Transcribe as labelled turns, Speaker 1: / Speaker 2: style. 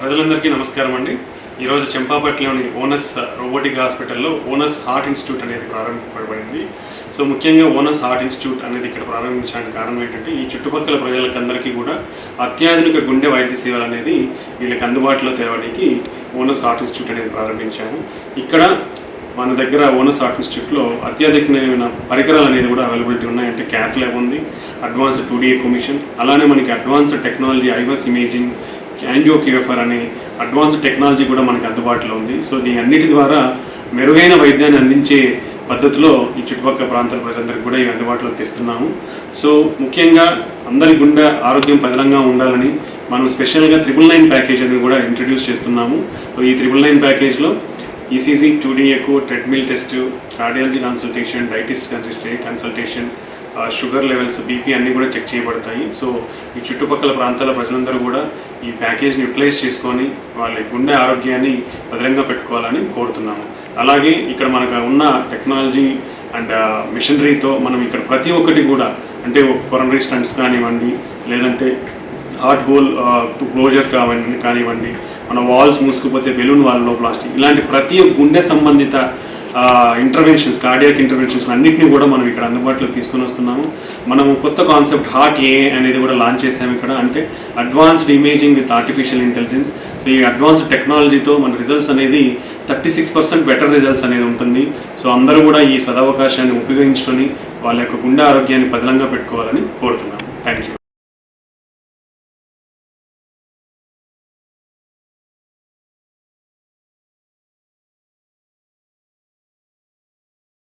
Speaker 1: ప్రజలందరికీ నమస్కారం అండి. ఈరోజు చెంపాపట్లోని ఓనస్ రోబోటిక్ హాస్పిటల్లో ఓనస్ హార్ట్ ఇన్స్టిట్యూట్ అనేది ప్రారంభించబడింది. సో ముఖ్యంగా ఓనస్ హార్ట్ ఇన్స్టిట్యూట్ అనేది ఇక్కడ ప్రారంభించడానికి కారణం ఏంటంటే ఈ చుట్టుపక్కల ప్రజలకందరికీ కూడా అత్యాధునిక గుండె వైద్య సేవలు అనేది వీళ్ళకి అందుబాటులో తేవడానికి ఓనస్ హార్ట్ ఇన్స్టిట్యూట్ అనేది ప్రారంభించాము. ఇక్కడ మన దగ్గర ఓనస్ హార్ట్ ఇన్స్టిట్యూట్లో అత్యాధునికమైన పరికరాలు అనేది కూడా అవైలబిలిటీ ఉన్నాయి. అంటే క్యాత్ ల్యాబ్ ఉంది, అడ్వాన్స్డ్ 2D ఎకోమిషన్, అలానే మనకి అడ్వాన్స్డ్ టెక్నాలజీ ఐవస్ ఇమేజింగ్, యాంజియోగ్రాఫర్ అనే అడ్వాన్స్డ్ టెక్నాలజీ కూడా మనకి అందుబాటులో ఉంది. సో దీని అన్నిటి ద్వారా మెరుగైన వైద్యాన్ని అందించే పద్ధతిలో ఈ చుట్టుపక్కల ప్రాంతాల ప్రజలందరికీ కూడా ఇవి అందుబాటులోకి తెస్తున్నాము. సో ముఖ్యంగా అందరి గుండె ఆరోగ్యం పదిలంగా ఉండాలని మనం స్పెషల్గా 999 ప్యాకేజ్ అనేది కూడా ఇంట్రడ్యూస్ చేస్తున్నాము. సో ఈ 999 ప్యాకేజ్లో ECG, 2D echo, treadmill test, cardiology consultation, డైటిస్ట్ కన్సల్టేషన్, షుగర్ లెవెల్స్, బీపీ అన్నీ కూడా చెక్ చేయబడతాయి. సో ఈ చుట్టుపక్కల ప్రాంతాల ప్రజలందరూ కూడా ఈ ప్యాకేజ్ని యూటిలైజ్ చేసుకొని వాళ్ళ గుండె ఆరోగ్యాన్ని భద్రంగా పెట్టుకోవాలని కోరుతున్నాము. అలాగే ఇక్కడ మనకు ఉన్న టెక్నాలజీ అండ్ మిషనరీతో మనం ఇక్కడ ప్రతి ఒక్కటి కూడా అంటే కొరనరీ స్టంట్స్ కానివ్వండి, లేదంటే హార్ట్ హోల్ క్లోజర్ కానివ్వండి, మన వాల్స్ మూసుకుపోతే బెలూన్ వాల్లో ప్లాస్టిక్, ఇలాంటి ప్రతి గుండె సంబంధిత ఇంటర్వెన్షన్స్, కార్డియాక్ ఇంటర్వెన్షన్స్ అన్నింటినీ కూడా మనం ఇక్కడ అందుబాటులో తీసుకొని వస్తున్నాము. మనము కొత్త కాన్సెప్ట్ హార్ట్ ఏ అనేది కూడా లాంచ్ చేసాము ఇక్కడ. అంటే advanced imaging with artificial intelligence. So ఈ అడ్వాన్స్డ్ టెక్నాలజీతో మన రిజల్ట్స్ అనేది 36% బెటర్ రిజల్ట్స్ అనేది ఉంటుంది. సో అందరూ కూడా ఈ సదవకాశాన్ని ఉపయోగించుకొని వాళ్ళ యొక్క గుండె ఆరోగ్యాన్ని పదిలంగా పెట్టుకోవాలని కోరుతున్నాము. Thank you.